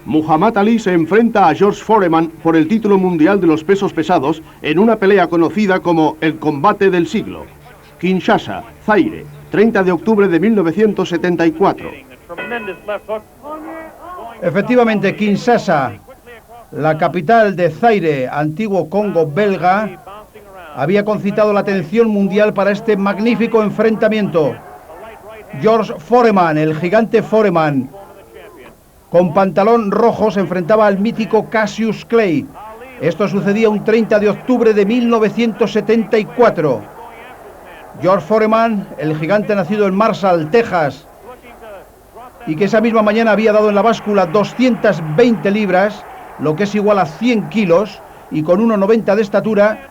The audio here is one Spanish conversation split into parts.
Muhammad Ali se enfrenta a George Foreman por el título mundial de los pesos pesados en una pelea conocida como el combate del siglo. Kinshasa, Zaire, 30 de octubre de 1974. Efectivamente, Kinshasa, la capital de Zaire, antiguo Congo belga, había concitado la atención mundial para este magnífico enfrentamiento. George Foreman, el gigante Foreman, con pantalón rojo, se enfrentaba al mítico Cassius Clay. Esto sucedía un 30 de octubre de 1974. George Foreman, el gigante nacido en Marshall, Texas, y que esa misma mañana había dado en la báscula 220 libras, lo que es igual a 100 kilos, y con 1,90 de estatura,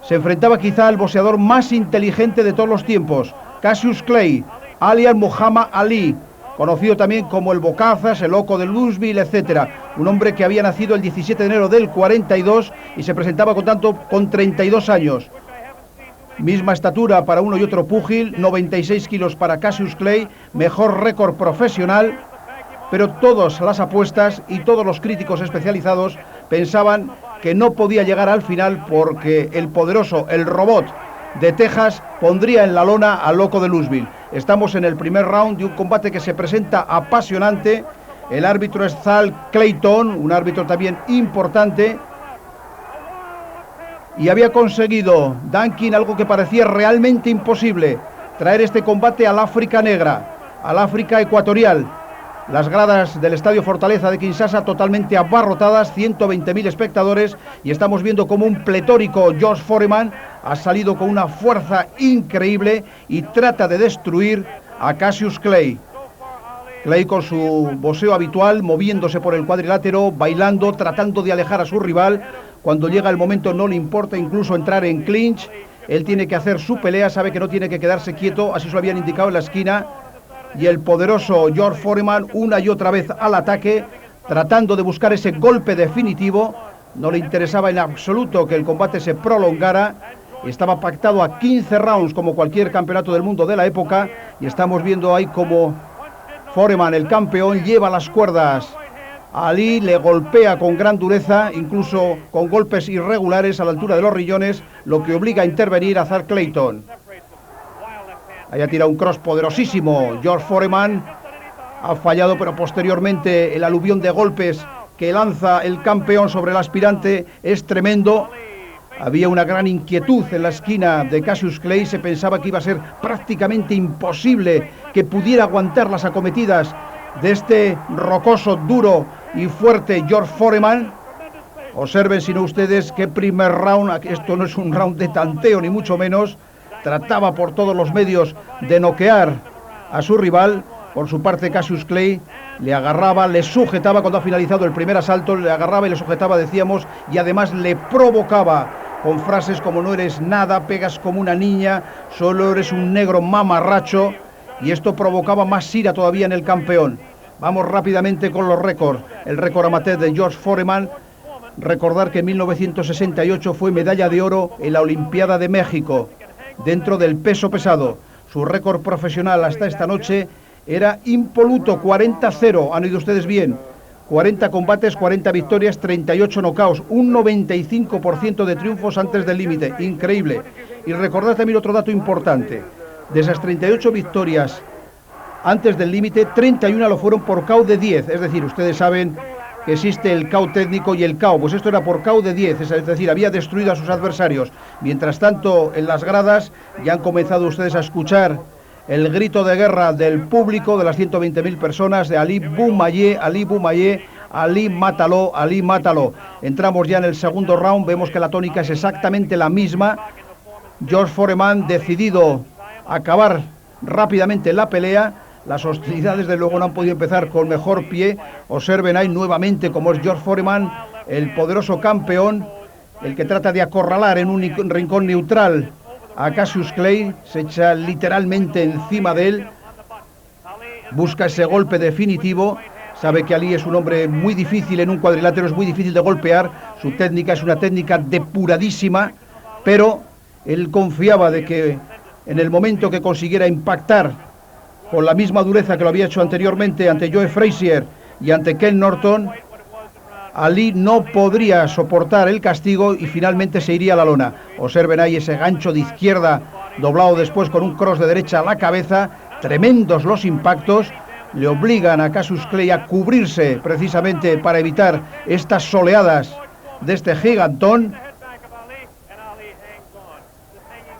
se enfrentaba quizá al boxeador más inteligente de todos los tiempos, Cassius Clay, alias Muhammad Ali, conocido también como el Bocazas, el Loco de Louisville, etc. Un hombre que había nacido el 17 de enero del 42 y se presentaba con 32 años. Misma estatura para uno y otro púgil, 96 kilos para Cassius Clay, mejor récord profesional, pero todas las apuestas y todos los críticos especializados pensaban que no podía llegar al final porque el poderoso, el robot de Texas, pondría en la lona al Loco de Louisville. Estamos en el primer round de un combate que se presenta apasionante. El árbitro es Zal Clayton, un árbitro también importante, y había conseguido Duncan algo que parecía realmente imposible: traer este combate al África negra, al África ecuatorial. Las gradas del Estadio Fortaleza de Kinshasa totalmente abarrotadas, 120.000 espectadores, y estamos viendo como un pletórico George Foreman ha salido con una fuerza increíble y trata de destruir a Cassius Clay. Clay, con su boxeo habitual, moviéndose por el cuadrilátero, bailando, tratando de alejar a su rival. Cuando llega el momento no le importa incluso entrar en clinch. Él tiene que hacer su pelea, sabe que no tiene que quedarse quieto, así se lo habían indicado en la esquina. Y el poderoso George Foreman una y otra vez al ataque, tratando de buscar ese golpe definitivo. No le interesaba en absoluto que el combate se prolongara. Estaba pactado a 15 rounds como cualquier campeonato del mundo de la época, y estamos viendo ahí como Foreman, el campeón, lleva las cuerdas a Ali, le golpea con gran dureza, incluso con golpes irregulares a la altura de los riñones, lo que obliga a intervenir a Zal Clayton. Ahí ha tirado un cross poderosísimo George Foreman, ha fallado, pero posteriormente el aluvión de golpes que lanza el campeón sobre el aspirante es tremendo. Había una gran inquietud en la esquina de Cassius Clay, se pensaba que iba a ser prácticamente imposible que pudiera aguantar las acometidas de este rocoso, duro y fuerte George Foreman. Observen, si no ustedes, qué primer round. Esto no es un round de tanteo ni mucho menos. Trataba por todos los medios de noquear a su rival. Por su parte, Cassius Clay le agarraba, le sujetaba cuando ha finalizado el primer asalto, le agarraba y le sujetaba, decíamos, y además le provocaba con frases como: no eres nada, pegas como una niña, solo eres un negro mamarracho, y esto provocaba más ira todavía en el campeón. Vamos rápidamente con los récords. El récord amateur de George Foreman: recordar que en 1968 fue medalla de oro en la Olimpiada de México, dentro del peso pesado. Su récord profesional hasta esta noche era impoluto, 40-0, han oído ustedes bien. 40 combates, 40 victorias, 38 knockouts, un 95% de triunfos antes del límite, increíble. Y recordad también otro dato importante: de esas 38 victorias antes del límite, 31 lo fueron por KO de 10, es decir, ustedes saben que existe el KO técnico y el KO, pues esto era por KO de 10, es decir, había destruido a sus adversarios. Mientras tanto, en las gradas ya han comenzado ustedes a escuchar el grito de guerra del público, de las 120.000 personas, de Ali Boumaier, Ali Boumaier, Ali mátalo, Ali mátalo. Entramos ya en el segundo round, vemos que la tónica es exactamente la misma. George Foreman decidido a acabar rápidamente la pelea. Las hostilidades, de luego, no han podido empezar con mejor pie. Observen ahí nuevamente cómo es George Foreman, el poderoso campeón, el que trata de acorralar en un rincón neutral a Cassius Clay. Se echa literalmente encima de él, busca ese golpe definitivo. Sabe que Ali es un hombre muy difícil en un cuadrilátero, es muy difícil de golpear. Su técnica es una técnica depuradísima, pero él confiaba de que en el momento que consiguiera impactar con la misma dureza que lo había hecho anteriormente ante Joe Frazier y ante Ken Norton, Ali no podría soportar el castigo y finalmente se iría a la lona. Observen ahí ese gancho de izquierda doblado después con un cross de derecha a la cabeza. Tremendos los impactos. Le obligan a Cassius Clay a cubrirse precisamente para evitar estas soleadas de este gigantón.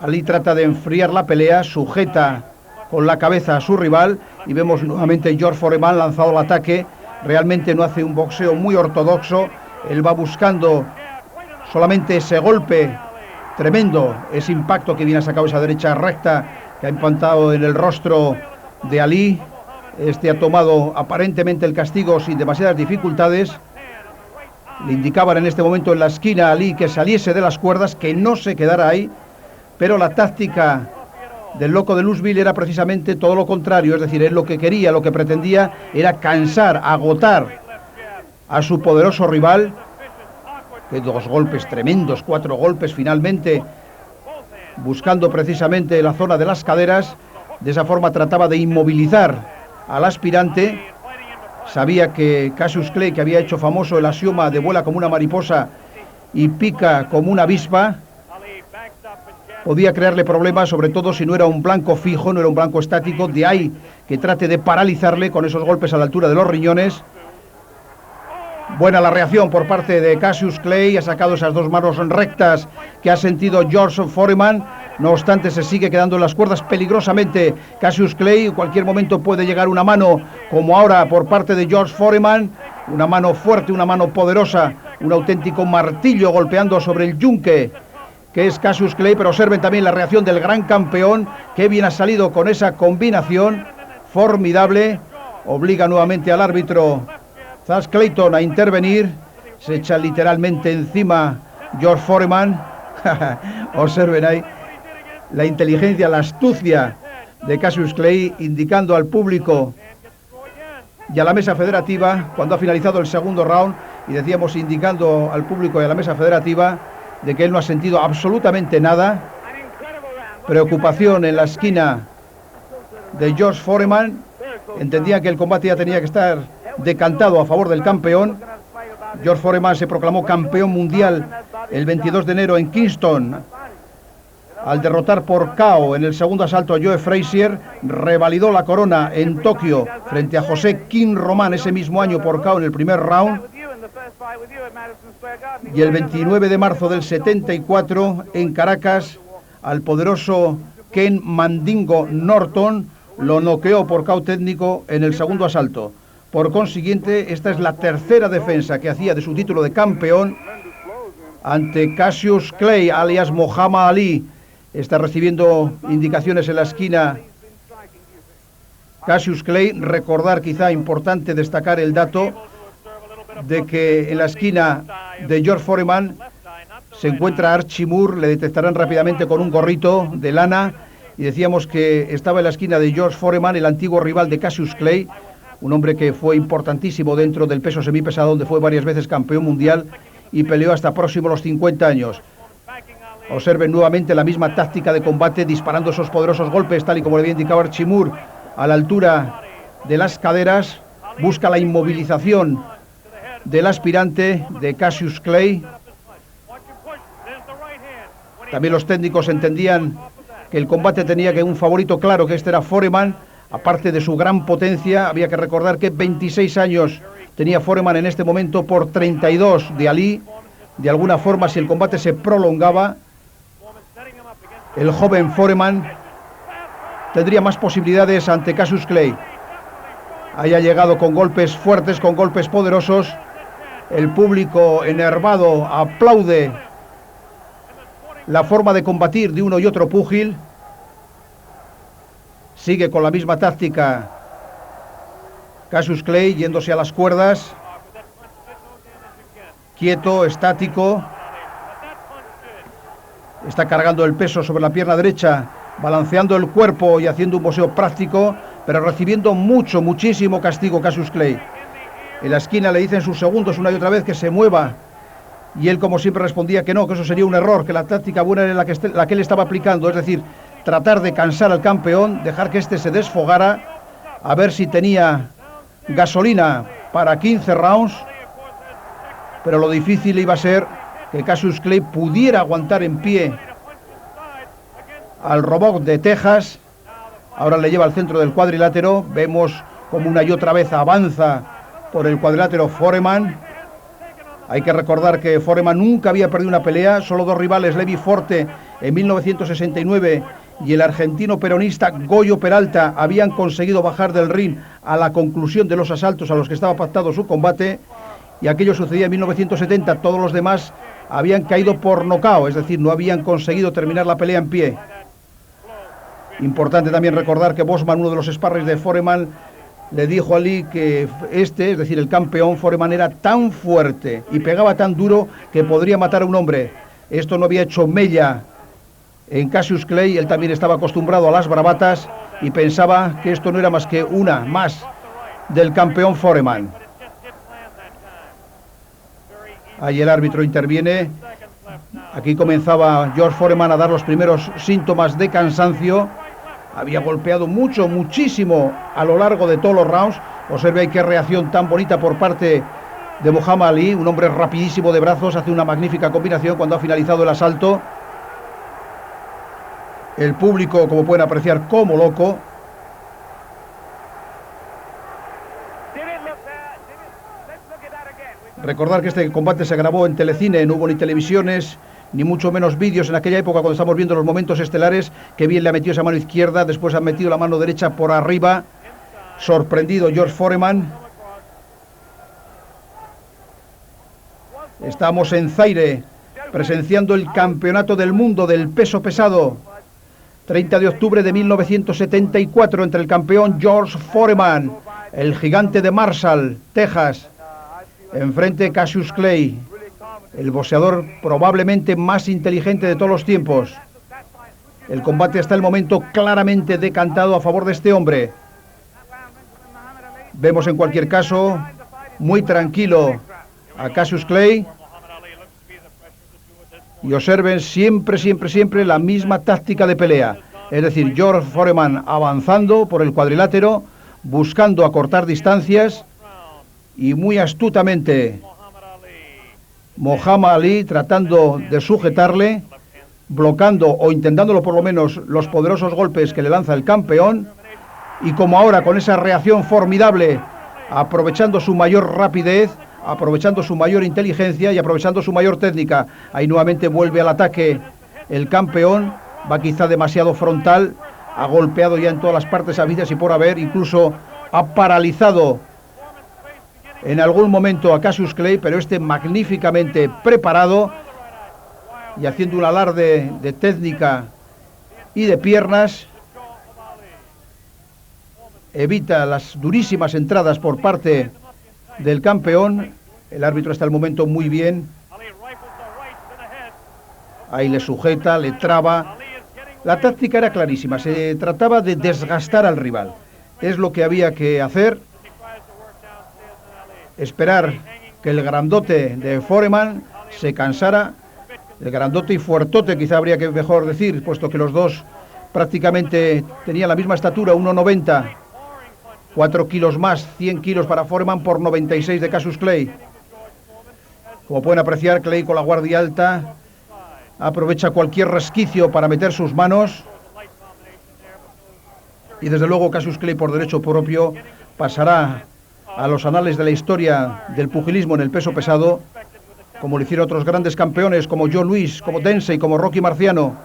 Ali trata de enfriar la pelea, sujeta con la cabeza a su rival y vemos nuevamente George Foreman lanzado al ataque. Realmente no hace un boxeo muy ortodoxo, él va buscando solamente ese golpe tremendo, ese impacto que viene a sacar esa derecha recta que ha implantado en el rostro de Ali. Este ha tomado aparentemente el castigo sin demasiadas dificultades. Le indicaban en este momento en la esquina a Ali que saliese de las cuerdas, que no se quedara ahí, pero la táctica del loco de Louisville era precisamente todo lo contrario, es decir, él lo que quería, lo que pretendía era cansar, agotar a su poderoso rival. Que 2 golpes tremendos, 4 golpes finalmente, buscando precisamente la zona de las caderas. De esa forma trataba de inmovilizar al aspirante. Sabía que Cassius Clay, que había hecho famoso el axioma de vuela como una mariposa y pica como una avispa, podía crearle problemas, sobre todo si no era un blanco fijo, no era un blanco estático. De ahí que trate de paralizarle con esos golpes a la altura de los riñones. Buena la reacción por parte de Cassius Clay, ha sacado esas 2 manos rectas que ha sentido George Foreman. No obstante, se sigue quedando en las cuerdas peligrosamente Cassius Clay. En cualquier momento puede llegar una mano, como ahora por parte de George Foreman. Una mano fuerte, una mano poderosa, un auténtico martillo golpeando sobre el yunque que es Cassius Clay. Pero observen también la reacción del gran campeón, que bien ha salido con esa combinación formidable. Obliga nuevamente al árbitro Thad Clayton a intervenir. Se echa literalmente encima George Foreman. Observen ahí la inteligencia, la astucia de Cassius Clay, indicando al público y a la mesa federativa cuando ha finalizado el segundo round, y decíamos indicando al público y a la mesa federativa de que él no ha sentido absolutamente nada. Preocupación en la esquina de George Foreman. Entendía que el combate ya tenía que estar decantado a favor del campeón. George Foreman se proclamó campeón mundial el 22 de enero en Kingston al derrotar por KO en el segundo asalto a Joe Frazier. Revalidó la corona en Tokio frente a José King Román ese mismo año por KO en el primer round. Y el 29 de marzo del 74 en Caracas al poderoso Ken Mandingo Norton lo noqueó por KO técnico en el segundo asalto. Por consiguiente, esta es la tercera defensa que hacía de su título de campeón ante Cassius Clay, alias Muhammad Ali. Está recibiendo indicaciones en la esquina Cassius Clay. Recordar, quizá importante destacar el dato de que en la esquina de George Foreman se encuentra Archie Moore. Le detectarán rápidamente con un gorrito de lana. Y decíamos que estaba en la esquina de George Foreman, el antiguo rival de Cassius Clay, un hombre que fue importantísimo dentro del peso semipesado, donde fue varias veces campeón mundial y peleó hasta próximo a los 50 años. Observen nuevamente la misma táctica de combate, disparando esos poderosos golpes, tal y como le había indicado Archie Moore, a la altura de las caderas. Busca la inmovilización del aspirante de Cassius Clay. También los técnicos entendían que el combate tenía que un favorito claro, que este era Foreman. Aparte de su gran potencia, había que recordar que 26 años tenía Foreman en este momento por 32 de Ali. De alguna forma, si el combate se prolongaba, el joven Foreman tendría más posibilidades ante Cassius Clay. Haya llegado con golpes fuertes, con golpes poderosos. El público enervado aplaude la forma de combatir de uno y otro púgil. Sigue con la misma táctica Cassius Clay, yéndose a las cuerdas, quieto, estático. Está cargando el peso sobre la pierna derecha, balanceando el cuerpo y haciendo un boxeo práctico, pero recibiendo muchísimo castigo Cassius Clay. En la esquina le dicen sus segundos una y otra vez que se mueva, y él, como siempre, respondía que no, que eso sería un error, que la táctica buena era la que él estaba aplicando, es decir, tratar de cansar al campeón, dejar que éste se desfogara, a ver si tenía gasolina para 15 rounds. pero lo difícil iba a ser que Cassius Clay pudiera aguantar en pie al robot de Texas. Ahora le lleva al centro del cuadrilátero. Vemos como una y otra vez avanza por el cuadrilátero Foreman. Hay que recordar que Foreman nunca había perdido una pelea, solo dos rivales, Levi Forte en 1969 y el argentino peronista Goyo Peralta, habían conseguido bajar del ring a la conclusión de los asaltos a los que estaba pactado su combate, y aquello sucedía en 1970, todos los demás habían caído por nocaut, es decir, no habían conseguido terminar la pelea en pie. Importante también recordar que Bosman, uno de los sparrings de Foreman, le dijo a Lee que es decir, el campeón Foreman, era tan fuerte y pegaba tan duro que podría matar a un hombre. Esto no había hecho mella en Cassius Clay. Él también estaba acostumbrado a las bravatas y pensaba que esto no era más que una más del campeón Foreman. Ahí el árbitro interviene. Aquí comenzaba George Foreman a dar los primeros síntomas de cansancio. Había golpeado muchísimo a lo largo de todos los rounds. Observe ahí qué reacción tan bonita por parte de Muhammad Ali, un hombre rapidísimo de brazos, hace una magnífica combinación cuando ha finalizado el asalto. El público, como pueden apreciar, como loco. Recordar que este combate se grabó en telecine, no hubo ni televisiones, ni mucho menos vídeos en aquella época cuando estamos viendo los momentos estelares. Que bien le ha metido esa mano izquierda, después ha metido la mano derecha por arriba. Sorprendido George Foreman. Estamos en Zaire, presenciando el campeonato del mundo del peso pesado. 30 de octubre de 1974, entre el campeón George Foreman, el gigante de Marshall, Texas, enfrente Cassius Clay, el boxeador probablemente más inteligente de todos los tiempos. El combate hasta el momento claramente decantado a favor de este hombre. Vemos en cualquier caso muy tranquilo a Cassius Clay. Y observen siempre la misma táctica de pelea. Es decir, George Foreman avanzando por el cuadrilátero, buscando acortar distancias, y muy astutamente Muhammad Ali tratando de sujetarle, bloqueando o intentándolo por lo menos los poderosos golpes que le lanza el campeón. Y como ahora, con esa reacción formidable, aprovechando su mayor rapidez, aprovechando su mayor inteligencia y aprovechando su mayor técnica, ahí nuevamente vuelve al ataque el campeón. Va quizá demasiado frontal, ha golpeado ya en todas las partes habidas y por haber, incluso ha paralizado en algún momento a Cassius Clay, pero este magníficamente preparado y haciendo un alarde de técnica y de piernas, evita las durísimas entradas por parte del campeón. El árbitro está al momento muy bien. Ahí le sujeta, le traba. La táctica era clarísima, se trataba de desgastar al rival. Es lo que había que hacer. Esperar que el grandote de Foreman se cansara. El grandote y fuertote, quizá habría que mejor decir, puesto que los dos prácticamente tenían la misma estatura, 1,90. 4 kilos más, 100 kilos para Foreman por 96 de Cassius Clay. Como pueden apreciar, Clay con la guardia alta aprovecha cualquier resquicio para meter sus manos. Y desde luego Cassius Clay, por derecho propio, pasará a los anales de la historia del pugilismo en el peso pesado, como lo hicieron otros grandes campeones como Joe Louis, como Dempsey, como Rocky Marciano.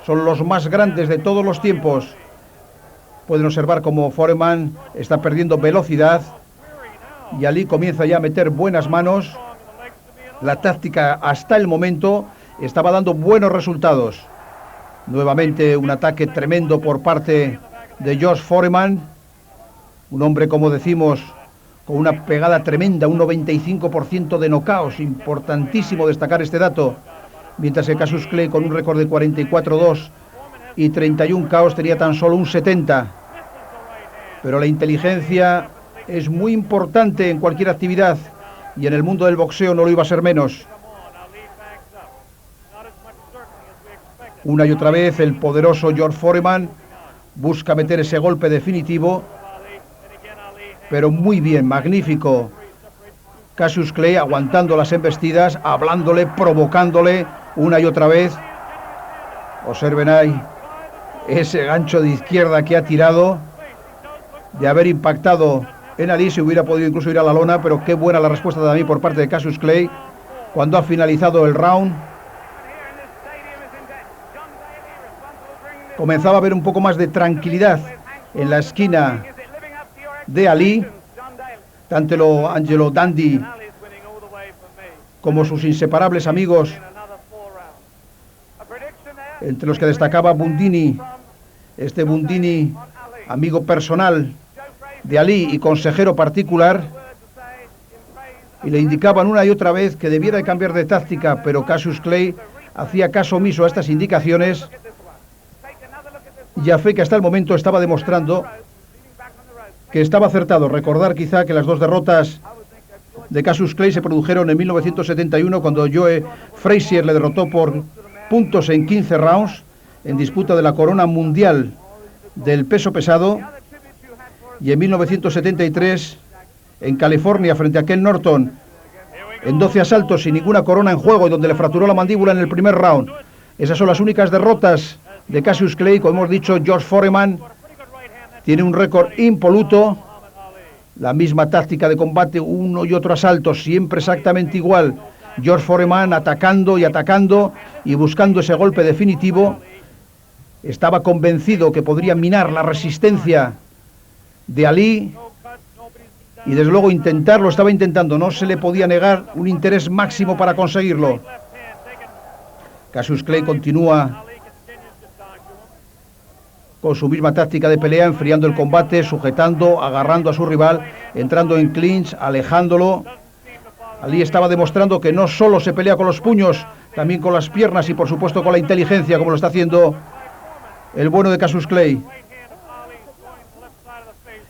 Son los más grandes de todos los tiempos. Pueden observar cómo Foreman está perdiendo velocidad y Ali comienza ya a meter buenas manos. La táctica hasta el momento estaba dando buenos resultados. Nuevamente un ataque tremendo por parte de George Foreman, un hombre, como decimos, con una pegada tremenda, un 95% de knockouts, importantísimo destacar este dato, mientras que Cassius Clay, con un récord de 44-2 y 31 KOs, tenía tan solo un 70. Pero la inteligencia es muy importante en cualquier actividad, y en el mundo del boxeo no lo iba a ser menos. Una y otra vez el poderoso George Foreman busca meter ese golpe definitivo, pero muy bien, magnífico Cassius Clay aguantando las embestidas, hablándole, provocándole una y otra vez. Observen ahí ese gancho de izquierda que ha tirado, de haber impactado en Ali, se hubiera podido incluso ir a la lona, pero qué buena la respuesta también por parte de Cassius Clay cuando ha finalizado el round. Comenzaba a haber un poco más de tranquilidad en la esquina de Ali, tanto Angelo Dundee como sus inseparables amigos, entre los que destacaba Bundini, este Bundini, amigo personal de Ali y consejero particular, y le indicaban una y otra vez que debiera de cambiar de táctica, pero Cassius Clay hacía caso omiso a estas indicaciones. Y a fe que hasta el momento estaba demostrando que estaba acertado. Recordar quizá que las dos derrotas de Cassius Clay se produjeron en 1971 cuando Joe Frazier le derrotó por puntos en 15 rounds en disputa de la corona mundial del peso pesado, y en 1973 en California frente a Ken Norton en 12 asaltos sin ninguna corona en juego y donde le fracturó la mandíbula en el primer round. Esas son las únicas derrotas de Cassius Clay. Como hemos dicho, George Foreman tiene un récord impoluto, la misma táctica de combate, uno y otro asalto, siempre exactamente igual. George Foreman atacando y buscando ese golpe definitivo. Estaba convencido que podría minar la resistencia de Ali y desde luego estaba intentando, no se le podía negar un interés máximo para conseguirlo. Cassius Clay continúa con su misma táctica de pelea, enfriando el combate, sujetando, agarrando a su rival, entrando en clinch, alejándolo. Ali estaba demostrando que no solo se pelea con los puños, también con las piernas y por supuesto con la inteligencia, como lo está haciendo el bueno de Cassius Clay.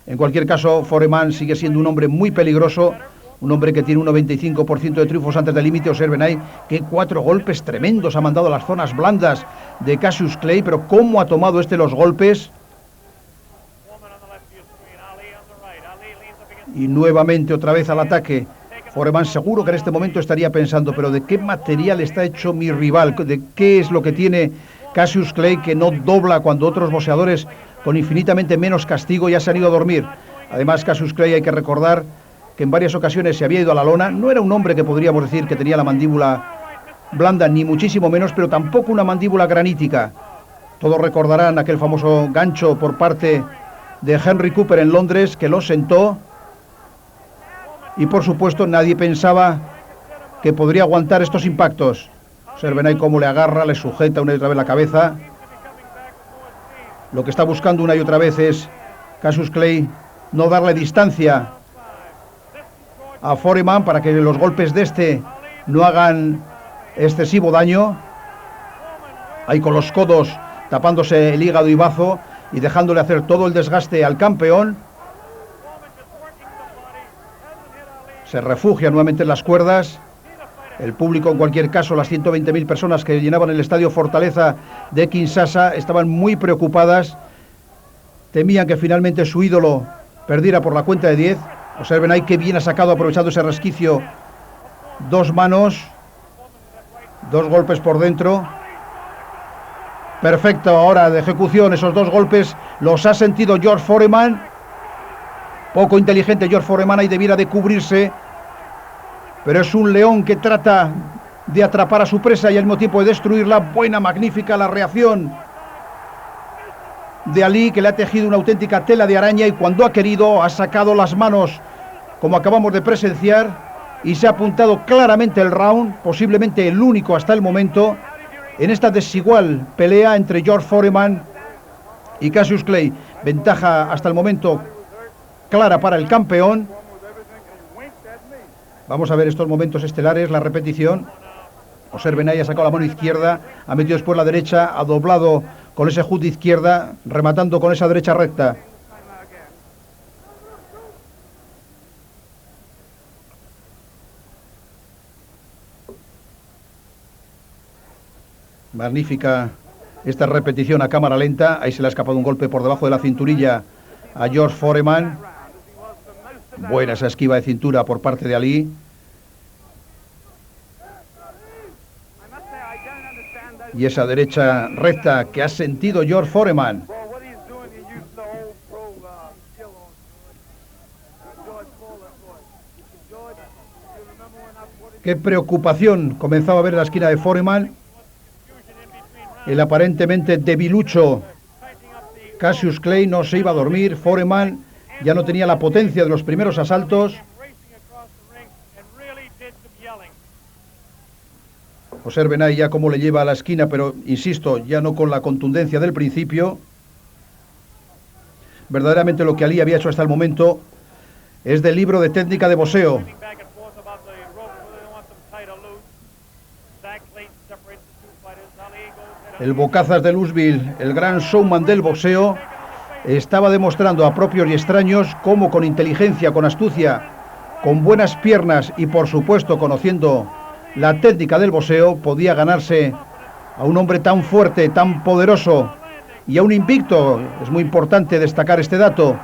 En cualquier caso, Foreman sigue siendo un hombre muy peligroso, un hombre que tiene un 95% de triunfos antes del límite. Observen ahí que 4 golpes tremendos ha mandado a las zonas blandas de Cassius Clay, pero cómo ha tomado los golpes. Y nuevamente otra vez al ataque. Foreman seguro que en este momento estaría pensando, pero ¿de qué material está hecho mi rival? ¿De qué es lo que tiene Cassius Clay que no dobla cuando otros boxeadores con infinitamente menos castigo ya se han ido a dormir? Además, Cassius Clay, hay que recordar que en varias ocasiones se había ido a la lona. No era un hombre que podríamos decir que tenía la mandíbula blanda, ni muchísimo menos, pero tampoco una mandíbula granítica. Todos recordarán aquel famoso gancho por parte de Henry Cooper en Londres, que lo sentó, y por supuesto nadie pensaba que podría aguantar estos impactos. Observen ahí cómo le agarra, le sujeta una y otra vez la cabeza. Lo que está buscando una y otra vez es Cassius Clay no darle distancia a Foreman para que los golpes de no hagan excesivo daño. Ahí con los codos tapándose el hígado y bazo y dejándole hacer todo el desgaste al campeón. Se refugia nuevamente en las cuerdas. El público, en cualquier caso, las 120.000 personas que llenaban el estadio Fortaleza de Kinshasa estaban muy preocupadas. Temían que finalmente su ídolo perdiera por la cuenta de 10. Observen ahí qué bien ha sacado, aprovechando ese resquicio, 2 manos, 2 golpes por dentro. Perfecto ahora de ejecución, esos 2 golpes los ha sentido George Foreman. Poco inteligente George Foreman, ahí debiera de cubrirse, pero es un león que trata de atrapar a su presa y al mismo tiempo de destruirla. Buena, magnífica la reacción de Ali, que le ha tejido una auténtica tela de araña, y cuando ha querido ha sacado las manos, como acabamos de presenciar, y se ha apuntado claramente el round, posiblemente el único hasta el momento, en esta desigual pelea entre George Foreman y Cassius Clay. Ventaja hasta el momento clara para el campeón. Vamos a ver estos momentos estelares, la repetición. Observen ahí, ha sacado la mano izquierda, ha metido después la derecha, ha doblado con ese hook de izquierda, rematando con esa derecha recta. Magnífica esta repetición a cámara lenta. Ahí se le ha escapado un golpe por debajo de la cinturilla a George Foreman. Buena esa esquiva de cintura por parte de Ali. Y esa derecha recta que ha sentido George Foreman. Qué preocupación comenzaba a ver en la esquina de Foreman. El aparentemente debilucho Cassius Clay no se iba a dormir. Foreman ya no tenía la potencia de los primeros asaltos. Observen ahí ya cómo le lleva a la esquina, pero insisto, ya no con la contundencia del principio. Verdaderamente lo que Ali había hecho hasta el momento es del libro de técnica de boxeo. El bocazas de Louisville, el gran showman del boxeo, estaba demostrando a propios y extraños cómo con inteligencia, con astucia, con buenas piernas y por supuesto conociendo la técnica del boxeo, podía ganarse a un hombre tan fuerte, tan poderoso y a un invicto. Es muy importante destacar este dato.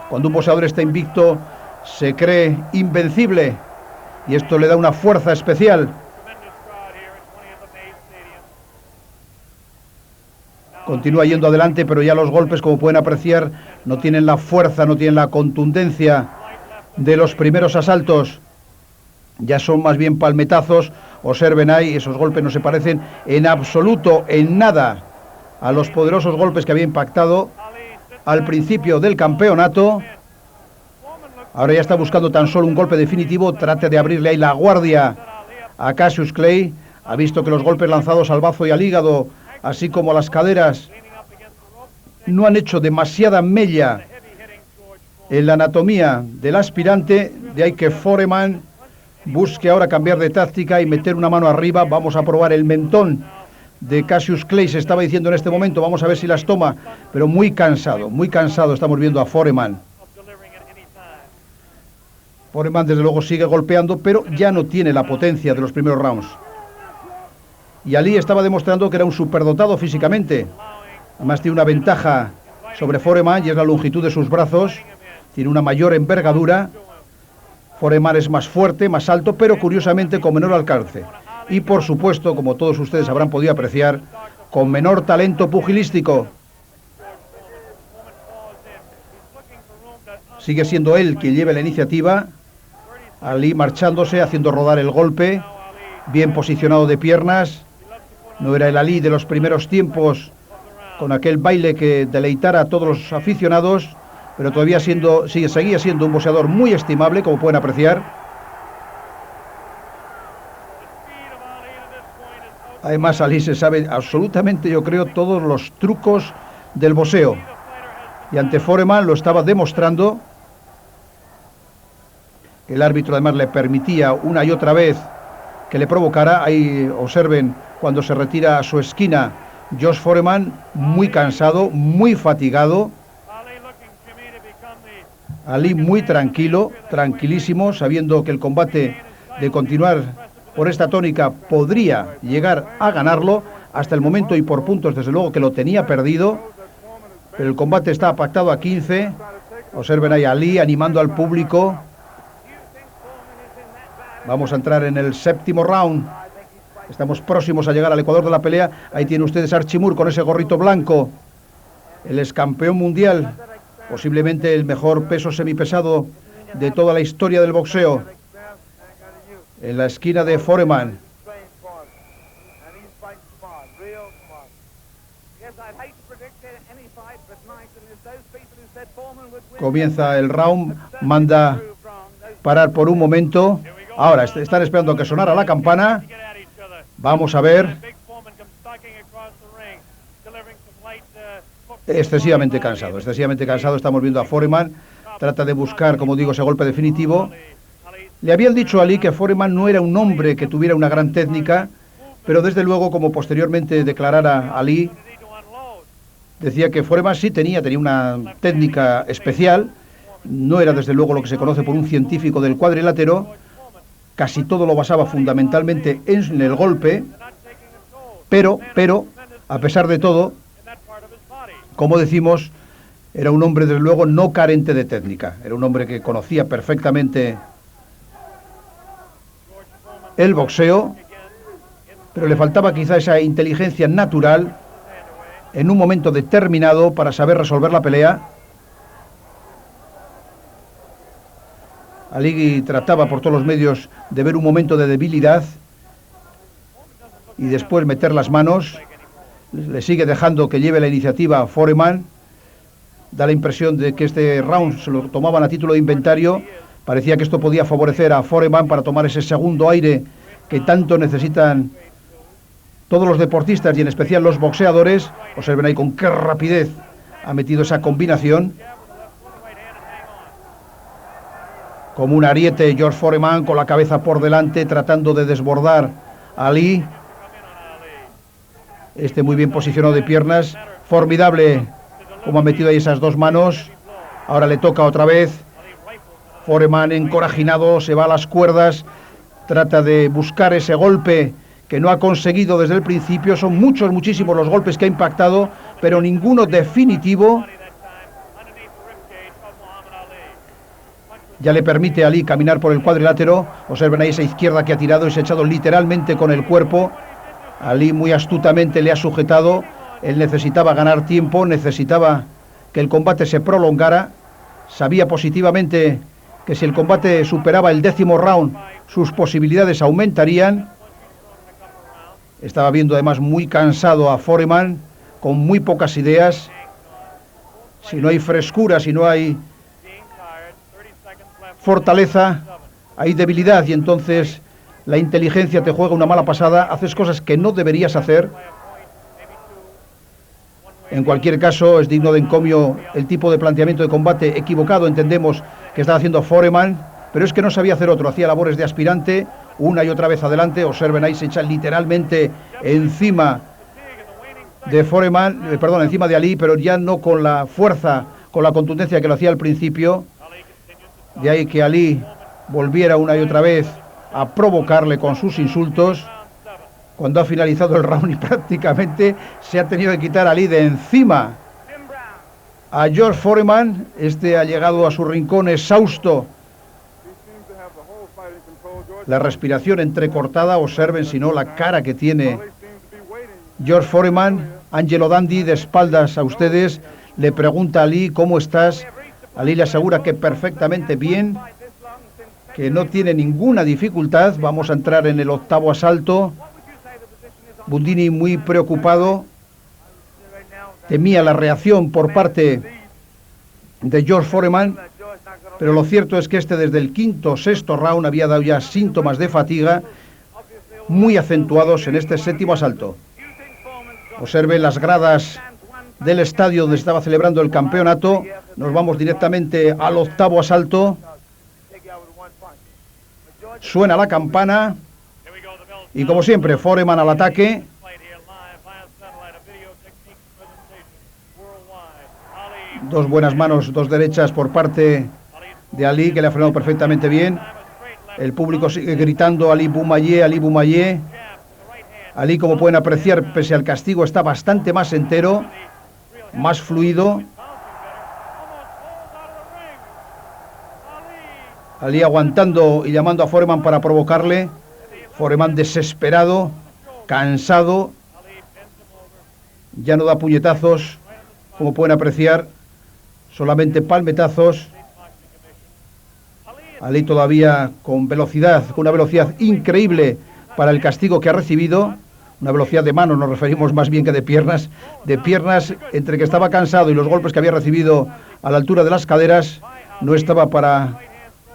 Cuando un boxeador está invicto, se cree invencible y esto le da una fuerza especial. Continúa yendo adelante, pero ya los golpes, como pueden apreciar, no tienen la fuerza, no tienen la contundencia de los primeros asaltos. Ya son más bien palmetazos. Observen ahí, esos golpes no se parecen en absoluto, en nada, a los poderosos golpes que había impactado al principio del campeonato. Ahora ya está buscando tan solo un golpe definitivo. Trate de abrirle ahí la guardia a Cassius Clay. Ha visto que los golpes lanzados al bazo y al hígado, así como a las caderas, no han hecho demasiada mella en la anatomía del aspirante. De ahí que Foreman busque ahora cambiar de táctica y meter una mano arriba. Vamos a probar el mentón de Cassius Clay, se estaba diciendo en este momento. Vamos a ver si las toma, pero muy cansado estamos viendo a Foreman. Foreman desde luego sigue golpeando, pero ya no tiene la potencia de los primeros rounds. Y Ali estaba demostrando que era un superdotado físicamente. Además tiene una ventaja sobre Foreman y es la longitud de sus brazos. Tiene una mayor envergadura. Foreman es más fuerte, más alto, pero curiosamente con menor alcance. Y por supuesto, como todos ustedes habrán podido apreciar, con menor talento pugilístico. Sigue siendo él quien lleva la iniciativa. Ali marchándose, haciendo rodar el golpe. Bien posicionado de piernas. No era el Ali de los primeros tiempos, con aquel baile que deleitara a todos los aficionados, pero todavía seguía siendo un boxeador muy estimable, como pueden apreciar. Además, Ali se sabe absolutamente, yo creo, todos los trucos del boxeo. Y ante Foreman lo estaba demostrando. El árbitro además le permitía una y otra vez que le provocara. Ahí observen cuando se retira a su esquina Josh Foreman, muy cansado, muy fatigado. Ali muy tranquilo, tranquilísimo, sabiendo que el combate, de continuar por esta tónica, podría llegar a ganarlo. Hasta el momento y por puntos, desde luego que lo tenía perdido, pero el combate está pactado a 15. Observen ahí a Ali animando al público. Vamos a entrar en el séptimo round. Estamos próximos a llegar al ecuador de la pelea. Ahí tienen ustedes a Archie Moore con ese gorrito blanco. El ex campeón mundial, posiblemente el mejor peso semipesado de toda la historia del boxeo. En la esquina de Foreman. Comienza el round. Manda parar por un momento. Ahora están esperando que sonara la campana. Vamos a ver. Excesivamente cansado. Estamos viendo a Foreman. Trata de buscar, como digo, ese golpe definitivo. Le habían dicho a Ali que Foreman no era un hombre que tuviera una gran técnica, pero desde luego, como posteriormente declarara Ali, decía que Foreman sí tenía una técnica especial. No era desde luego lo que se conoce por un científico del cuadrilátero. Casi todo lo basaba fundamentalmente en el golpe, pero, a pesar de todo, como decimos, era un hombre desde luego no carente de técnica. Era un hombre que conocía perfectamente el boxeo pero le faltaba quizá esa inteligencia natural en un momento determinado para saber resolver la pelea. Ali trataba por todos los medios de ver un momento de debilidad y después meter las manos. Le sigue dejando que lleve la iniciativa a Foreman. Da la impresión de que este round se lo tomaban a título de inventario. Parecía que esto podía favorecer a Foreman para tomar ese segundo aire que tanto necesitan todos los deportistas y en especial los boxeadores. Observen ahí con qué rapidez ha metido esa combinación. Como un ariete, George Foreman con la cabeza por delante tratando de desbordar a Ali. Este muy bien posicionado de piernas. Formidable como ha metido ahí esas dos manos. Ahora le toca otra vez. Foreman encorajinado, se va a las cuerdas. Trata de buscar ese golpe que no ha conseguido desde el principio. Son muchísimos los golpes que ha impactado, pero ninguno definitivo. Ya le permite a Ali caminar por el cuadrilátero. Observen ahí esa izquierda que ha tirado y se ha echado literalmente con el cuerpo. Ali muy astutamente le ha sujetado. Él necesitaba ganar tiempo, necesitaba que el combate se prolongara. Sabía positivamente que si el combate superaba el 10º round, sus posibilidades aumentarían. Estaba viendo además muy cansado a Foreman, con muy pocas ideas. Si no hay frescura, si no hay fortaleza, hay debilidad, y entonces la inteligencia te juega una mala pasada, haces cosas que no deberías hacer. En cualquier caso, es digno de encomio el tipo de planteamiento de combate equivocado, entendemos, que estaba haciendo Foreman, pero es que no sabía hacer otro, hacía labores de aspirante, una y otra vez adelante. Observen ahí, se echa literalmente encima de Foreman, encima de Ali, pero ya no con la fuerza, con la contundencia que lo hacía al principio. De ahí que Ali volviera una y otra vez a provocarle con sus insultos. Cuando ha finalizado el round y prácticamente se ha tenido que quitar a Ali de encima a George Foreman. Este ha llegado a su rincón exhausto. La respiración entrecortada, observen si no la cara que tiene George Foreman. Angelo Dundee, de espaldas a ustedes, le pregunta a Ali: ¿cómo estás? Ali le asegura que perfectamente bien, que no tiene ninguna dificultad. Vamos a entrar en el 8º asalto. Bundini muy preocupado, temía la reacción por parte de George Foreman, pero lo cierto es que este desde el 5º, 6º round había dado ya síntomas de fatiga muy acentuados en este 7º asalto. Observen las gradas del estadio donde estaba celebrando el campeonato. Nos vamos directamente al 8º asalto. Suena la campana y, como siempre, Foreman al ataque. Dos buenas manos, dos derechas por parte de Ali, que le ha frenado perfectamente bien. El público sigue gritando: Ali Boumaier, Ali Boumaier. Ali, como pueden apreciar, pese al castigo, está bastante más entero, más fluido. Ali aguantando y llamando a Foreman para provocarle. Foreman desesperado, cansado, ya no da puñetazos, como pueden apreciar, solamente palmetazos. Ali todavía con velocidad, con una velocidad increíble para el castigo que ha recibido, una velocidad de manos, nos referimos más bien que de piernas, entre que estaba cansado y los golpes que había recibido a la altura de las caderas, no estaba para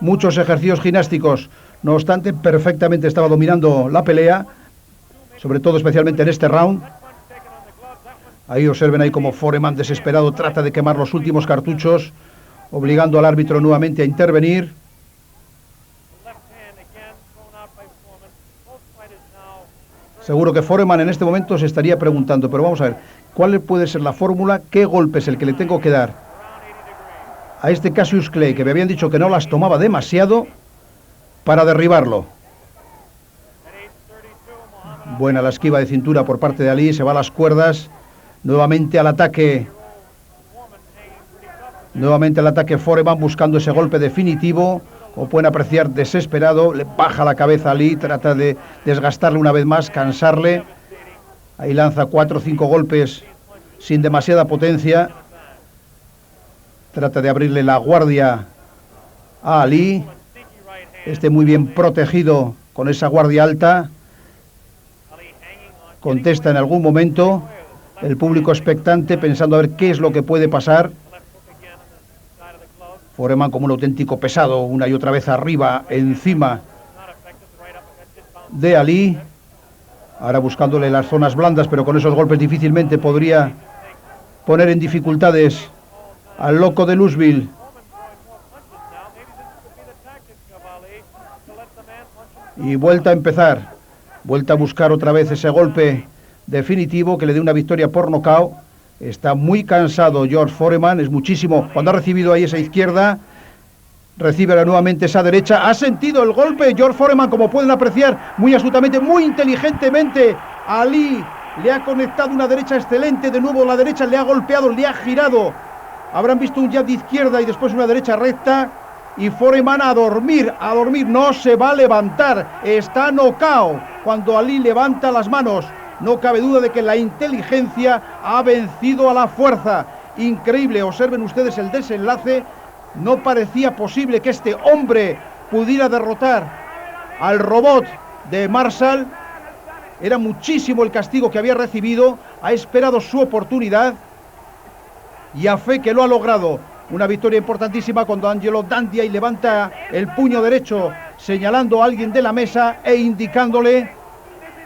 muchos ejercicios gimnásticos. No obstante, perfectamente estaba dominando la pelea, sobre todo especialmente en este round. Ahí observen ahí como Foreman, desesperado, trata de quemar los últimos cartuchos, obligando al árbitro nuevamente a intervenir. Seguro que Foreman en este momento se estaría preguntando, pero vamos a ver, ¿cuál puede ser la fórmula? ¿Qué golpe es el que le tengo que dar a este Cassius Clay, que me habían dicho que no las tomaba demasiado, para derribarlo? Buena la esquiva de cintura por parte de Ali, se va a las cuerdas, nuevamente al ataque. Nuevamente al ataque Foreman, buscando ese golpe definitivo, Como pueden apreciar, desesperado, le baja la cabeza a Ali, trata de desgastarle una vez más, cansarle. Ahí lanza 4 o 5 golpes sin demasiada potencia. Trata de abrirle la guardia a Ali. Este muy bien protegido con esa guardia alta. Contesta en algún momento. El público expectante pensando a ver qué es lo que puede pasar. Foreman como un auténtico pesado, una y otra vez arriba, encima de Ali. Ahora buscándole las zonas blandas, pero con esos golpes difícilmente podría poner en dificultades al loco de Louisville. Y vuelta a empezar, vuelta a buscar otra vez ese golpe definitivo que le dé una victoria por nocaut. Está muy cansado George Foreman, es muchísimo. Cuando ha recibido ahí esa izquierda, recibe nuevamente esa derecha. Ha sentido el golpe George Foreman, como pueden apreciar, muy astutamente, muy inteligentemente. Ali le ha conectado una derecha excelente, de nuevo la derecha le ha golpeado, le ha girado. Habrán visto un jab de izquierda y después una derecha recta. Y Foreman a dormir, no se va a levantar. Está nocaut cuando Ali levanta las manos. No cabe duda de que la inteligencia ha vencido a la fuerza. Increíble, observen ustedes el desenlace. No parecía posible que este hombre pudiera derrotar al robot de Marshall. Era muchísimo el castigo que había recibido. Ha esperado su oportunidad y a fe que lo ha logrado. Una victoria importantísima cuando Angelo Dandy levanta el puño derecho señalando a alguien de la mesa e indicándole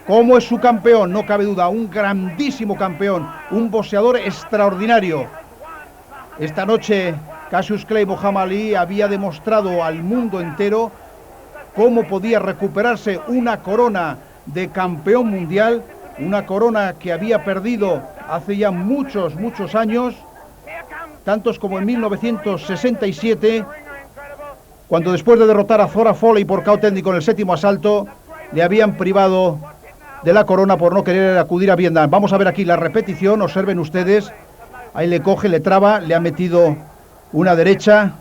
cómo es su campeón. No cabe duda, un grandísimo campeón, un boxeador extraordinario. Esta noche Cassius Clay Muhammad Ali había demostrado al mundo entero cómo podía recuperarse una corona de campeón mundial, una corona que había perdido hace ya muchos años, tantos como en 1967, cuando después de derrotar a Zora Foley por KO técnico en el 7º asalto, le habían privado de la corona por no querer acudir a Vietnam. Vamos a ver aquí la repetición, observen ustedes, ahí le coge, le traba, le ha metido una derecha,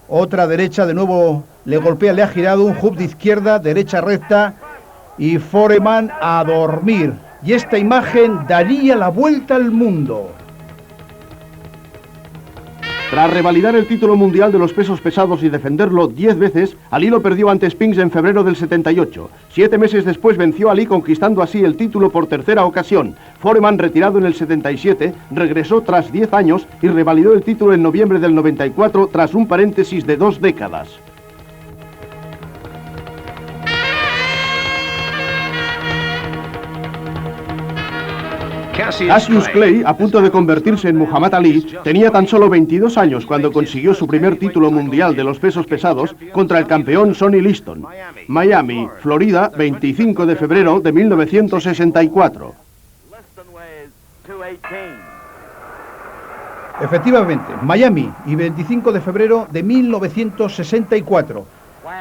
otra derecha, de nuevo le golpea, le ha girado un jab de izquierda, derecha recta, y Foreman a dormir. Y esta imagen daría la vuelta al mundo. Tras revalidar el título mundial de los pesos pesados y defenderlo 10 veces, Ali lo perdió ante Spinks en febrero del 78. 7 meses después venció a Ali, conquistando así el título por tercera ocasión. Foreman, retirado en el 77, regresó tras 10 años y revalidó el título en noviembre del 94 tras un paréntesis de 2 décadas. Cassius Clay, a punto de convertirse en Muhammad Ali, tenía tan solo 22 años cuando consiguió su primer título mundial de los pesos pesados contra el campeón Sonny Liston. Miami, Florida, 25 de febrero de 1964. Efectivamente, Miami, y 25 de febrero de 1964.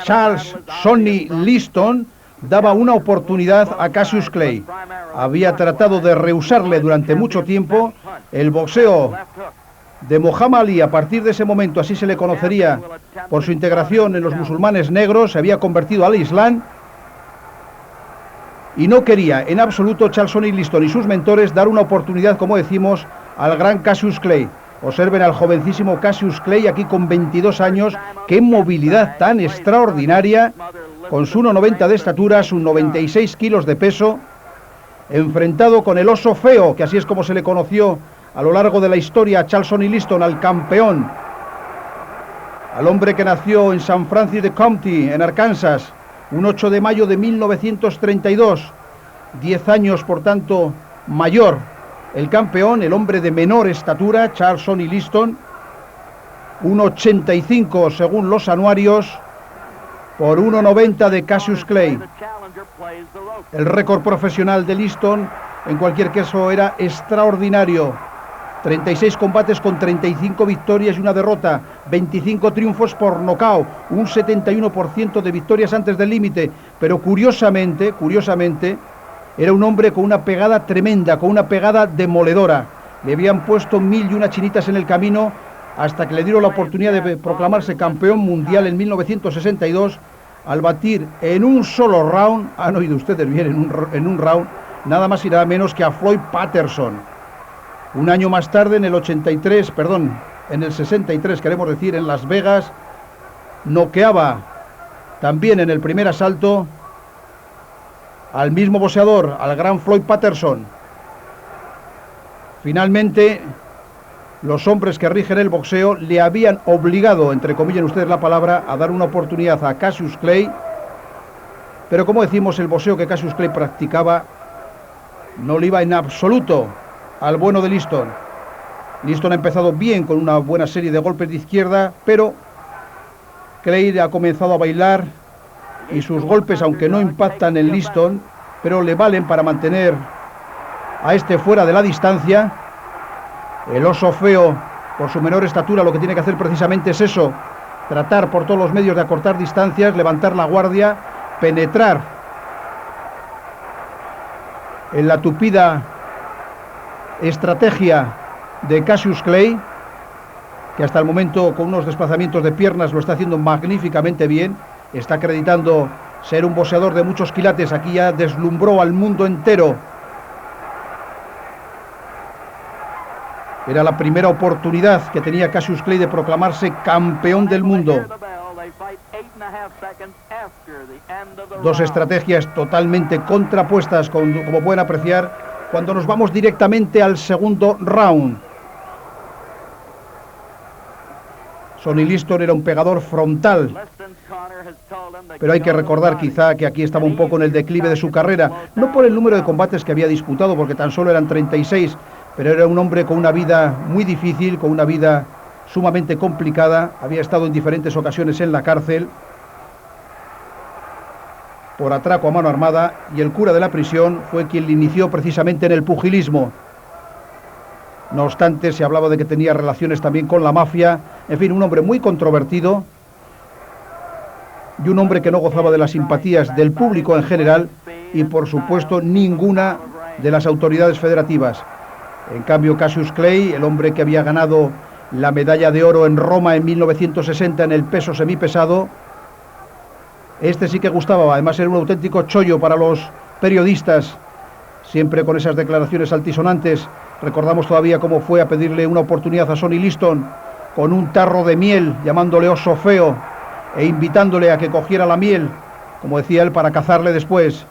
Charles Sonny Liston daba una oportunidad a Cassius Clay. Había tratado de rehusarle durante mucho tiempo. El boxeo de Muhammad Ali, a partir de ese momento, así se le conocería por su integración en los musulmanes negros, se había convertido al Islam y no quería en absoluto Charles Sonny Liston y sus mentores dar una oportunidad, como decimos, al gran Cassius Clay. Observen al jovencísimo Cassius Clay aquí con 22 años, qué movilidad tan extraordinaria, con su 1,90 de estatura, sus 96 kilos de peso, enfrentado con el oso feo, que así es como se le conoció a lo largo de la historia a Charles Sonny Liston, al campeón, al hombre que nació en San Francis de County, en Arkansas, un 8 de mayo de 1932, 10 años por tanto mayor el campeón, el hombre de menor estatura, Charles Sonny Liston, 1,85 según los anuarios, por 1,90 de Cassius Clay. El récord profesional de Liston, en cualquier caso, era extraordinario. 36 combates con 35 victorias y una derrota, 25 triunfos por nocaut, un 71% de victorias antes del límite, pero curiosamente, era un hombre con una pegada tremenda, con una pegada demoledora. Le habían puesto 1001 chinitas en el camino, hasta que le dieron la oportunidad de proclamarse campeón mundial en 1962 al batir en un solo round, han oído ustedes bien, en un round, nada más y nada menos que a Floyd Patterson. Un año más tarde, en el 63, queremos decir, en Las Vegas, noqueaba también en el primer asalto al mismo boxeador, al gran Floyd Patterson. Finalmente, los hombres que rigen el boxeo le habían obligado, entre comillas ustedes la palabra, a dar una oportunidad a Cassius Clay, pero como decimos, el boxeo que Cassius Clay practicaba no le iba en absoluto al bueno de Liston. Liston ha empezado bien con una buena serie de golpes de izquierda, pero Clay ha comenzado a bailar y sus golpes, aunque no impactan en Liston, pero le valen para mantener a este fuera de la distancia. El oso feo, por su menor estatura, lo que tiene que hacer precisamente es eso, tratar por todos los medios de acortar distancias, levantar la guardia, penetrar en la tupida estrategia de Cassius Clay, que hasta el momento con unos desplazamientos de piernas lo está haciendo magníficamente bien, está acreditando ser un boxeador de muchos quilates. Aquí ya deslumbró al mundo entero. Era la primera oportunidad que tenía Cassius Clay de proclamarse campeón del mundo. Dos estrategias totalmente contrapuestas, como pueden apreciar, cuando nos vamos directamente al segundo round. Sonny Liston era un pegador frontal, pero hay que recordar quizá que aquí estaba un poco en el declive de su carrera, no por el número de combates que había disputado, porque tan solo eran 36, pero era un hombre con una vida muy difícil, con una vida sumamente complicada. Había estado en diferentes ocasiones en la cárcel por atraco a mano armada, y el cura de la prisión fue quien le inició precisamente en el pugilismo. No obstante, se hablaba de que tenía relaciones también con la mafia. En fin, un hombre muy controvertido y un hombre que no gozaba de las simpatías del público en general y, por supuesto, ninguna de las autoridades federativas. En cambio, Cassius Clay, el hombre que había ganado la medalla de oro en Roma en 1960 en el peso semipesado, este sí que gustaba. Además, era un auténtico chollo para los periodistas, siempre con esas declaraciones altisonantes. Recordamos todavía cómo fue a pedirle una oportunidad a Sonny Liston con un tarro de miel, llamándole oso feo e invitándole a que cogiera la miel, como decía él, para cazarle después.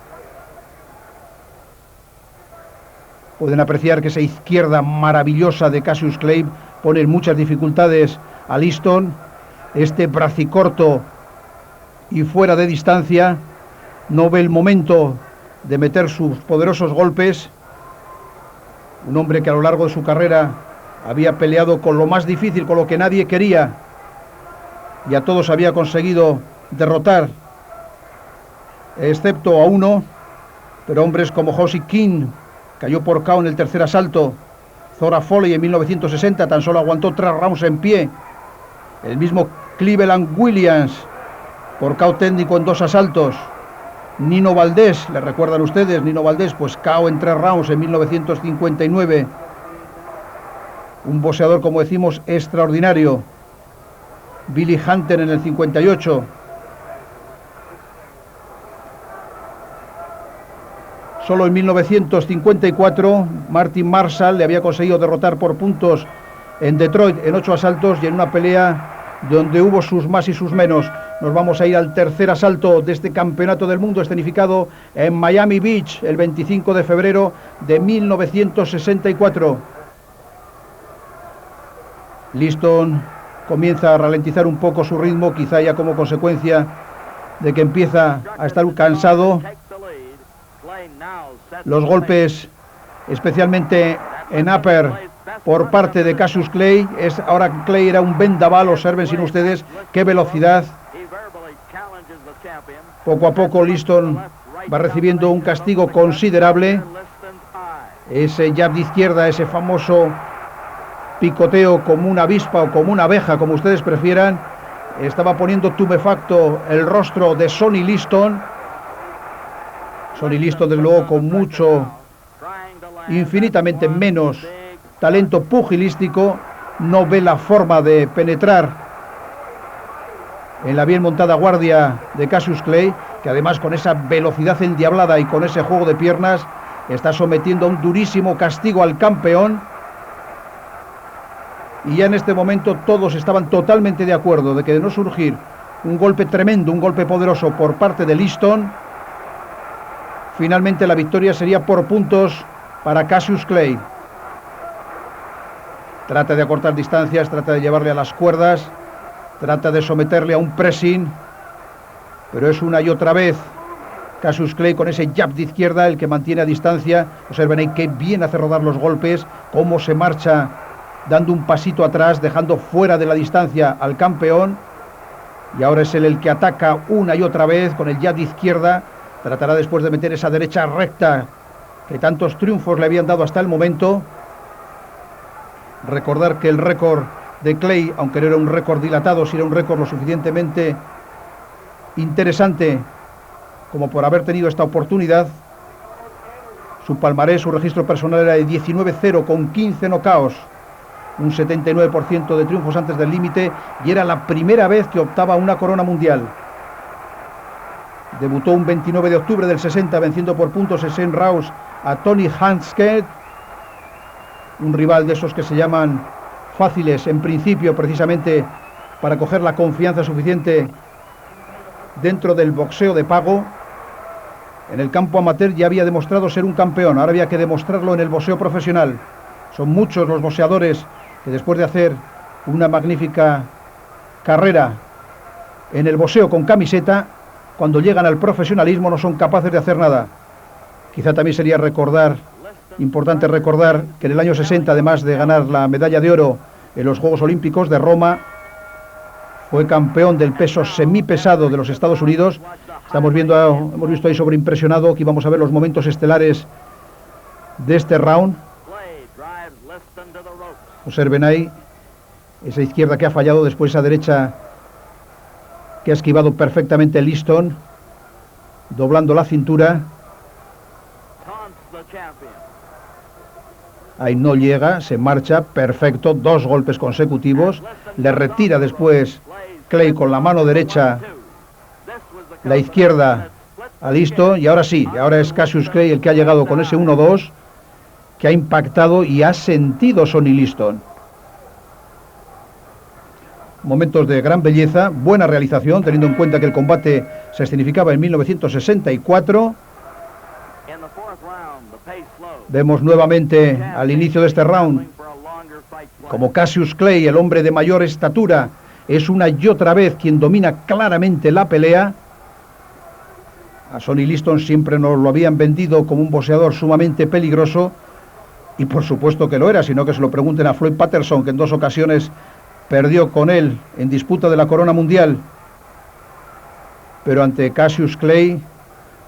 Pueden apreciar que esa izquierda maravillosa de Cassius Clay pone en muchas dificultades a Liston. Este bracicorto y fuera de distancia no ve el momento de meter sus poderosos golpes. Un hombre que a lo largo de su carrera había peleado con lo más difícil, con lo que nadie quería, y a todos había conseguido derrotar, excepto a uno. Pero hombres como Josie King cayó por KO en el tercer asalto. Zora Foley en 1960 tan solo aguantó 3 rounds en pie. El mismo Cleveland Williams por KO técnico en 2 asaltos. Nino Valdés, ¿le recuerdan ustedes? Nino Valdés, pues KO en 3 rounds en 1959. Un boxeador, como decimos, extraordinario. Billy Hunter en el 58. Solo en 1954 Martin Marshall le había conseguido derrotar por puntos en Detroit en 8 asaltos, y en una pelea donde hubo sus más y sus menos. Nos vamos a ir al tercer asalto de este campeonato del mundo, escenificado en Miami Beach el 25 de febrero de 1964. Liston comienza a ralentizar un poco su ritmo, quizá ya como consecuencia de que empieza a estar cansado. Los golpes, especialmente en upper por parte de Cassius Clay, ahora Clay era un vendaval. Observen sin ustedes qué velocidad. Poco a poco Liston va recibiendo un castigo considerable. Ese jab de izquierda, ese famoso picoteo como una avispa o como una abeja, como ustedes prefieran, estaba poniendo tumefacto el rostro de Sonny Liston. Sonny Liston, desde luego, con mucho, infinitamente menos talento pugilístico, no ve la forma de penetrar en la bien montada guardia de Cassius Clay, que además con esa velocidad endiablada y con ese juego de piernas está sometiendo a un durísimo castigo al campeón. Y ya en este momento todos estaban totalmente de acuerdo de que de no surgir un golpe tremendo, un golpe poderoso por parte de Liston, finalmente la victoria sería por puntos para Cassius Clay. Trata de acortar distancias, trata de llevarle a las cuerdas, trata de someterle a un pressing, pero es una y otra vez Cassius Clay con ese jab de izquierda el que mantiene a distancia. Observen ahí qué bien hace rodar los golpes, cómo se marcha dando un pasito atrás, dejando fuera de la distancia al campeón. Y ahora es él el que ataca una y otra vez con el jab de izquierda. Tratará después de meter esa derecha recta que tantos triunfos le habían dado hasta el momento. Recordar que el récord de Clay, aunque no era un récord dilatado, sí era un récord lo suficientemente interesante como por haber tenido esta oportunidad. Su palmarés, su registro personal era de 19-0 con 15 knockouts, un 79% de triunfos antes del límite, y era la primera vez que optaba a una corona mundial. Debutó un 29 de octubre del 60 venciendo por puntos en 6 rounds a Tony Hanscad, un rival de esos que se llaman fáciles en principio, precisamente para coger la confianza suficiente dentro del boxeo de pago. En el campo amateur ya había demostrado ser un campeón, ahora había que demostrarlo en el boxeo profesional. Son muchos los boxeadores que después de hacer una magnífica carrera en el boxeo con camiseta, cuando llegan al profesionalismo no son capaces de hacer nada. Quizá también sería importante recordar que en el año 60, además de ganar la medalla de oro en los Juegos Olímpicos de Roma, fue campeón del peso semipesado de los Estados Unidos. Hemos visto ahí sobreimpresionado que íbamos a ver los momentos estelares de este round. Observen ahí esa izquierda que ha fallado, después esa derecha que ha esquivado perfectamente Liston, doblando la cintura. Ahí no llega, se marcha, perfecto, 2 golpes consecutivos. Le retira después Clay con la mano derecha la izquierda a Liston, y ahora sí, ahora es Cassius Clay el que ha llegado con ese 1-2, que ha impactado y ha sentido Sonny Liston. Momentos de gran belleza, buena realización, teniendo en cuenta que el combate se escenificaba en 1964. Vemos nuevamente al inicio de este round como Cassius Clay, el hombre de mayor estatura, es una y otra vez quien domina claramente la pelea. A Sonny Liston siempre nos lo habían vendido como un boxeador sumamente peligroso, y por supuesto que lo era, sino que se lo pregunten a Floyd Patterson, que en 2 ocasiones perdió con él en disputa de la corona mundial. Pero ante Cassius Clay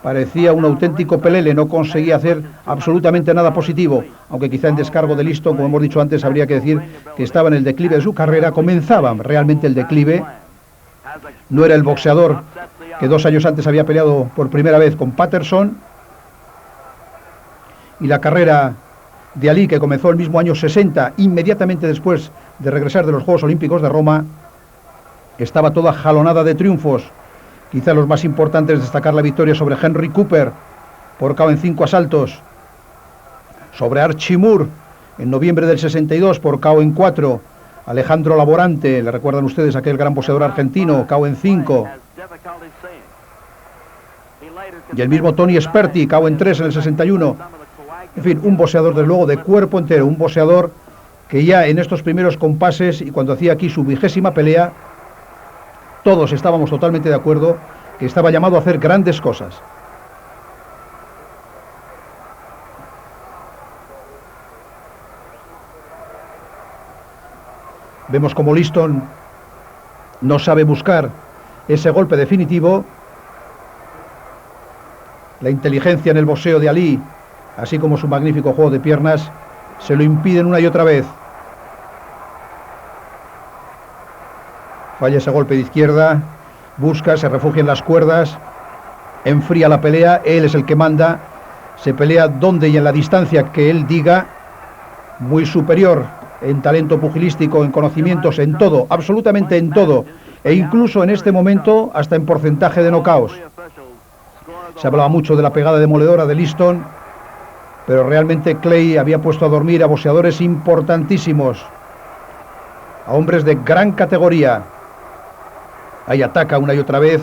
parecía un auténtico pelele, no conseguía hacer absolutamente nada positivo, aunque quizá en descargo de Liston, como hemos dicho antes, habría que decir que estaba en el declive de su carrera, comenzaba realmente el declive. No era el boxeador que 2 años antes había peleado por primera vez con Patterson, y la carrera de Ali, que comenzó el mismo año 60, inmediatamente después de regresar de los Juegos Olímpicos de Roma, estaba toda jalonada de triunfos. Quizá los más importantes, destacar la victoria sobre Henry Cooper por KO en 5 asaltos, sobre Archie Moore en noviembre del 62 por KO en 4, Alejandro Laborante, le recuerdan ustedes aquel gran boxeador argentino, KO en 5, y el mismo Tony Sperti, KO en 3 en el 61. En fin, un boxeador desde luego de cuerpo entero, un boxeador que ya en estos primeros compases y cuando hacía aquí su 20ª pelea, todos estábamos totalmente de acuerdo que estaba llamado a hacer grandes cosas. Vemos como Liston no sabe buscar ese golpe definitivo. La inteligencia en el boxeo de Ali, así como su magnífico juego de piernas, se lo impiden una y otra vez. Falla ese golpe de izquierda, busca, se refugia en las cuerdas, enfría la pelea, él es el que manda, se pelea donde y en la distancia que él diga, muy superior en talento pugilístico, en conocimientos, en todo, absolutamente en todo, e incluso en este momento hasta en porcentaje de knockouts. Se hablaba mucho de la pegada demoledora de Liston, pero realmente Clay había puesto a dormir a boxeadores importantísimos, a hombres de gran categoría. Ahí ataca una y otra vez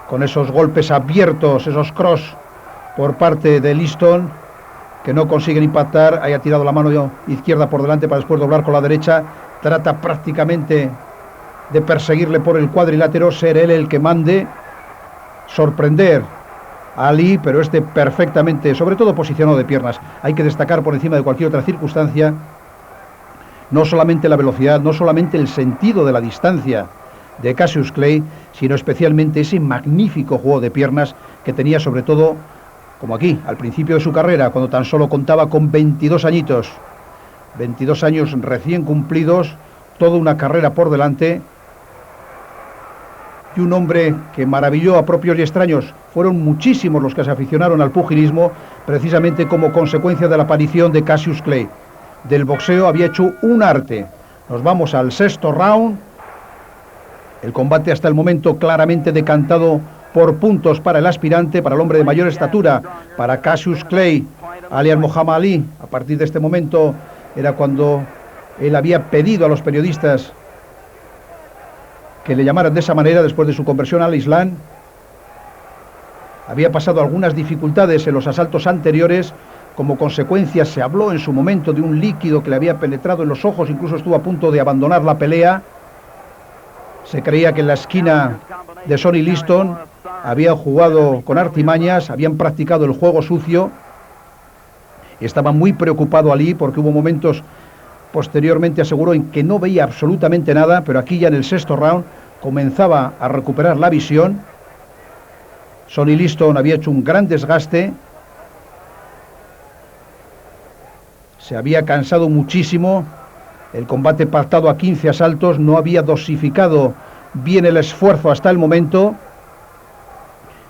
con esos golpes abiertos, esos cross por parte de Liston, que no consiguen impactar. Ahí ha tirado la mano izquierda por delante para después doblar con la derecha. Trata prácticamente de perseguirle por el cuadrilátero, ser él el que mande, sorprender a Ali, pero este perfectamente, sobre todo posicionado de piernas. Hay que destacar por encima de cualquier otra circunstancia no solamente la velocidad, no solamente el sentido de la distancia de Cassius Clay, sino especialmente ese magnífico juego de piernas que tenía, sobre todo, como aquí, al principio de su carrera, cuando tan solo contaba con 22 añitos, 22 años recién cumplidos, toda una carrera por delante, y un hombre que maravilló a propios y extraños. Fueron muchísimos los que se aficionaron al pugilismo, precisamente como consecuencia de la aparición de Cassius Clay. Del boxeo había hecho un arte. Nos vamos al sexto round. El combate hasta el momento claramente decantado por puntos para el aspirante, para el hombre de mayor estatura, para Cassius Clay, alias Muhammad Ali. A partir de este momento era cuando él había pedido a los periodistas que le llamaran de esa manera después de su conversión al Islam. Había pasado algunas dificultades en los asaltos anteriores. Como consecuencia se habló en su momento de un líquido que le había penetrado en los ojos, incluso estuvo a punto de abandonar la pelea. Se creía que en la esquina de Sonny Liston había jugado con artimañas, habían practicado el juego sucio. Y estaba muy preocupado Ali porque hubo momentos, posteriormente aseguró, en que no veía absolutamente nada, pero aquí ya en el sexto round comenzaba a recuperar la visión. Sonny Liston había hecho un gran desgaste, se había cansado muchísimo, el combate pactado a 15 asaltos, no había dosificado bien el esfuerzo hasta el momento,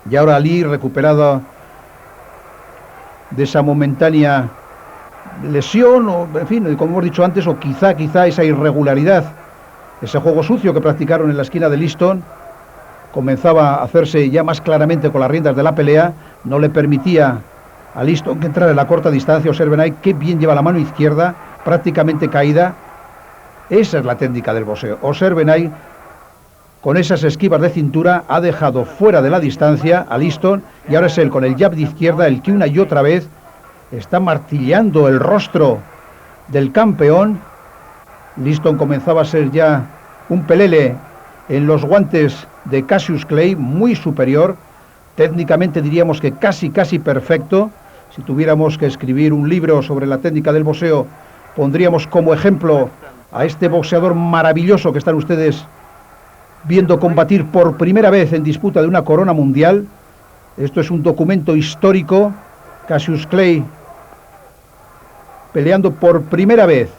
y ahora Ali, recuperado de esa momentánea lesión, o en fin, como hemos dicho antes, o quizá esa irregularidad, ese juego sucio que practicaron en la esquina de Liston, comenzaba a hacerse ya más claramente con las riendas de la pelea, no le permitía a Liston que entrara en la corta distancia. Observen ahí qué bien lleva la mano izquierda, prácticamente caída. Esa es la técnica del boxeo. Observen ahí, con esas esquivas de cintura, ha dejado fuera de la distancia a Liston, y ahora es él con el jab de izquierda el que una y otra vez está martilleando el rostro del campeón. Liston comenzaba a ser ya un pelele en los guantes de Cassius Clay, muy superior. Técnicamente diríamos que casi perfecto. Si tuviéramos que escribir un libro sobre la técnica del boxeo, pondríamos como ejemplo a este boxeador maravilloso que están ustedes viendo combatir por primera vez en disputa de una corona mundial. Esto es un documento histórico. Cassius Clay peleando por primera vez,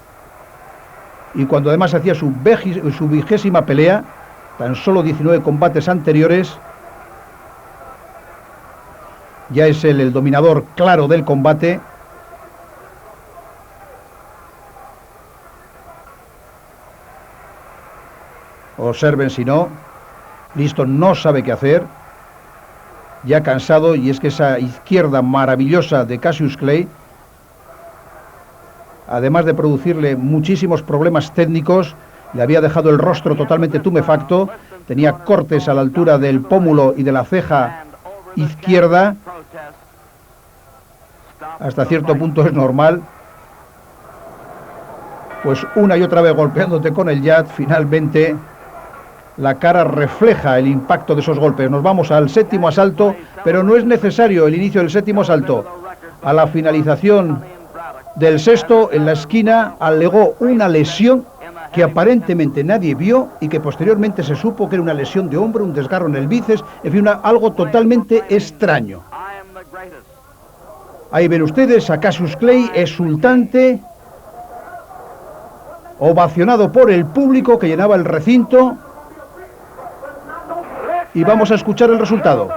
y cuando además hacía su 20ª pelea, tan solo 19 combates anteriores. Ya es él el dominador claro del combate. Observen si no, Liston no sabe qué hacer, ya cansado, y es que esa izquierda maravillosa de Cassius Clay, además de producirle muchísimos problemas técnicos, le había dejado el rostro totalmente tumefacto, tenía cortes a la altura del pómulo y de la ceja izquierda. Hasta cierto punto es normal, pues una y otra vez golpeándote con el jab, finalmente la cara refleja el impacto de esos golpes. Nos vamos al séptimo asalto, pero no es necesario el inicio del séptimo asalto. A la finalización del sexto, en la esquina, alegó una lesión que aparentemente nadie vio y que posteriormente se supo que era una lesión de hombro, un desgarro en el bíceps, en fin, algo totalmente extraño. Ahí ven ustedes a Cassius Clay exultante, ovacionado por el público que llenaba el recinto, y vamos a escuchar el resultado.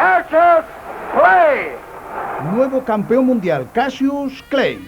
Cassius Clay. Nuevo campeón mundial, Cassius Clay.